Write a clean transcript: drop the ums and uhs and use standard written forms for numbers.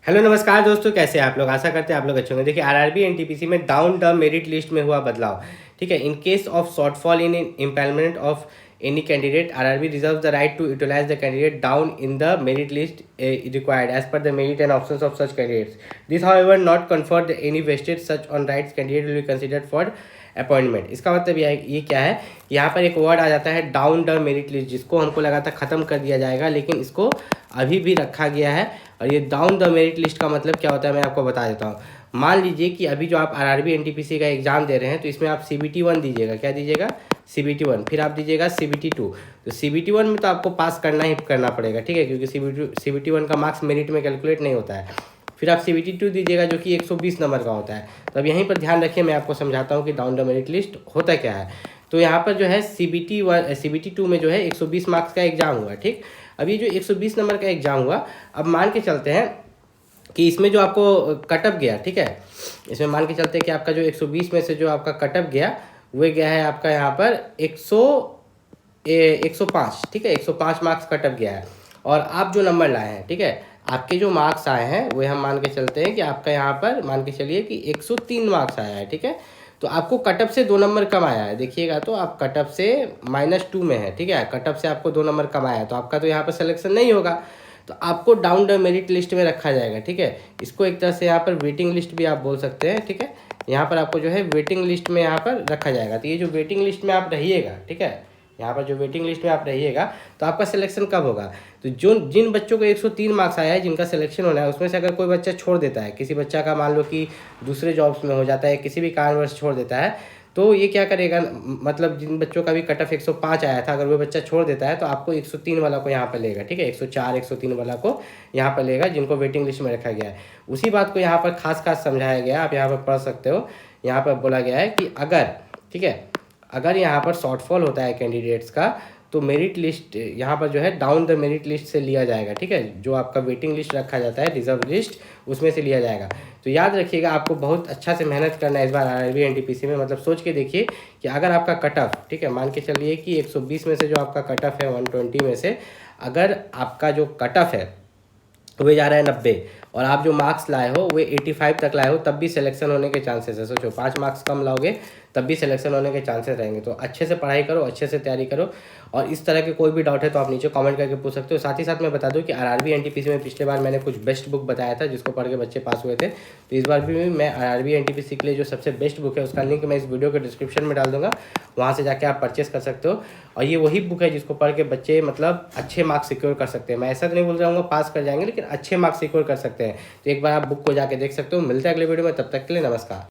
Hello नमस्कार दोस्तों, कैसे हैं आप लोग। आशा करते हैं आप लोग अच्छे होंगे। देखिए आरआरबी एनटीपीसी में डाउन द मेरिट लिस्ट में हुआ बदलाव। ठीक है, in case of shortfall in empanelment of any candidate, RRB reserve the right to utilise the candidate down in the merit list required as per the merit and options of such candidates. This however not conferred any vested such on rights candidate will be considered for appointment. इसका मतलब ये क्या है, यहाँ पर एक word आ जाता है डाउन द मेरिट लिस्ट, जिसको हमको लगा था ख़त्म कर दिया जाएगा, लेकिन इसको अभी भी रखा गया है। और ये डाउन द मेरिट लिस्ट का मतलब क्या होता है मैं आपको बता देता हूँ। मान लीजिए कि अभी जो आप आरआरबी एनटीपीसी का एग्जाम दे रहे हैं, तो इसमें आप सीबीटी 1 दीजिएगा। क्या दीजिएगा? सीबीटी 1। फिर आप दीजिएगा सीबीटी 2। तो सीबीटी 1 में तो आपको पास करना ही करना पड़ेगा, ठीक है, क्योंकि सीबीटी 1 का मार्क्स मेरिट में कैलकुलेट नहीं होता है। फिर आप सीबीटी 2 दीजिएगा जो कि 120 नंबर का होता है। तो अब यहीं पर ध्यान रखिए, मैं आपको समझाता हूँ कि डाउन द मेरिट लिस्ट होता क्या है। तो यहाँ पर जो है सीबीटी 2 में जो है 120 मार्क्स का एग्जाम हुआ। ठीक, अब ये जो 120 नंबर का एग्जाम हुआ, अब मान के चलते हैं कि इसमें जो आपको कटअप गया, ठीक है, इसमें मान के चलते हैं कि आपका जो 120 में से जो आपका कटअप गया वो गया है आपका यहाँ पर 105। ठीक है, 105 मार्क्स कटअप गया है। और आप जो नंबर लाए हैं, ठीक है, आपके जो मार्क्स आए हैं वो हम मान के चलते हैं कि आपका यहाँ पर मान के चलिए कि 103 मार्क्स आया है। ठीक है, तो आपको कटअप से 2 नंबर कम आया है। देखिएगा तो आप कटअप से -2 में है। ठीक है, कटअप से आपको 2 नंबर कम आया है, तो आपका तो यहाँ पर सिलेक्शन नहीं होगा, तो आपको डाउन द मेरिट लिस्ट में रखा जाएगा। ठीक है, इसको एक तरह से यहाँ पर वेटिंग लिस्ट भी आप बोल सकते हैं। ठीक है, यहाँ पर आपको जो है वेटिंग लिस्ट में यहाँ पर रखा जाएगा। तो ये जो वेटिंग लिस्ट में आप रहिएगा, ठीक है, यहाँ पर जो वेटिंग लिस्ट में आप रहिएगा, तो आपका सिलेक्शन कब होगा, तो जो जिन बच्चों को 103 मार्क्स आया है, जिनका सिलेक्शन होना है, उसमें से अगर कोई बच्चा छोड़ देता है, किसी बच्चा का मान लो कि दूसरे जॉब्स में हो जाता है, किसी भी कारणवश छोड़ देता है, तो ये क्या करेगा, मतलब जिन बच्चों का भी कट ऑफ 105 आया था, अगर वो बच्चा छोड़ देता है तो आपको 103 वाला को यहाँ पर लेगा। ठीक है, 104 103 वाला को यहाँ पर लेगा, जिनको वेटिंग लिस्ट में रखा गया है। उसी बात को यहाँ पर खास समझाया गया, आप यहाँ पर पढ़ सकते हो। यहाँ पर बोला गया है कि अगर, ठीक है, अगर यहाँ पर शॉर्टफॉल होता है कैंडिडेट्स का, तो मेरिट लिस्ट यहाँ पर जो है डाउन द मेरिट लिस्ट से लिया जाएगा। ठीक है, जो आपका वेटिंग लिस्ट रखा जाता है, रिजर्व लिस्ट, उसमें से लिया जाएगा। तो याद रखिएगा, आपको बहुत अच्छा से मेहनत करना है इस बार आरआरबी एनटीपीसी में। मतलब सोच के देखिए कि अगर आपका कट ऑफ, ठीक है, मान के चलिए कि 120 में से जो आपका कट ऑफ है 120 में से, अगर आपका जो कट ऑफ है वो जा रहा है 90, और आप जो मार्क्स लाए हो वो 85 तक लाए हो, तब भी सिलेक्शन होने के चांसेस है। सोचो 5 मार्क्स कम लाओगे तब भी सिलेक्शन होने के चांसेस रहेंगे। तो अच्छे से पढ़ाई करो, अच्छे से तैयारी करो। और इस तरह के कोई भी डाउट है तो आप नीचे कमेंट करके पूछ सकते हो। साथ ही साथ मैं बता दूं कि आरआरबी एनटीपीसी में पिछले बार मैंने कुछ बेस्ट बुक बताया था, जिसको पढ़ के बच्चे पास हुए थे। तो इस बार भी मैं आरआरबी एनटीपीसी के लिए जो सबसे बेस्ट बुक है उसका लिंक मैं इस वीडियो के डिस्क्रिप्शन में डाल दूंगा, वहाँ से जाके आप परचेस कर सकते हो। और ये वही बुक है जिसको पढ़ के बच्चे मतलब अच्छे मार्क्स सिक्योर कर सकते हैं। मैं ऐसा तो नहीं बोल रहा हूँ पास कर जाएंगे, लेकिन अच्छे मार्क्स सिक्योर कर सकते हैं। तो एक बार आप बुक को जाके देख सकते हो। मिलते हैं अगले वीडियो में, तब तक के लिए नमस्कार।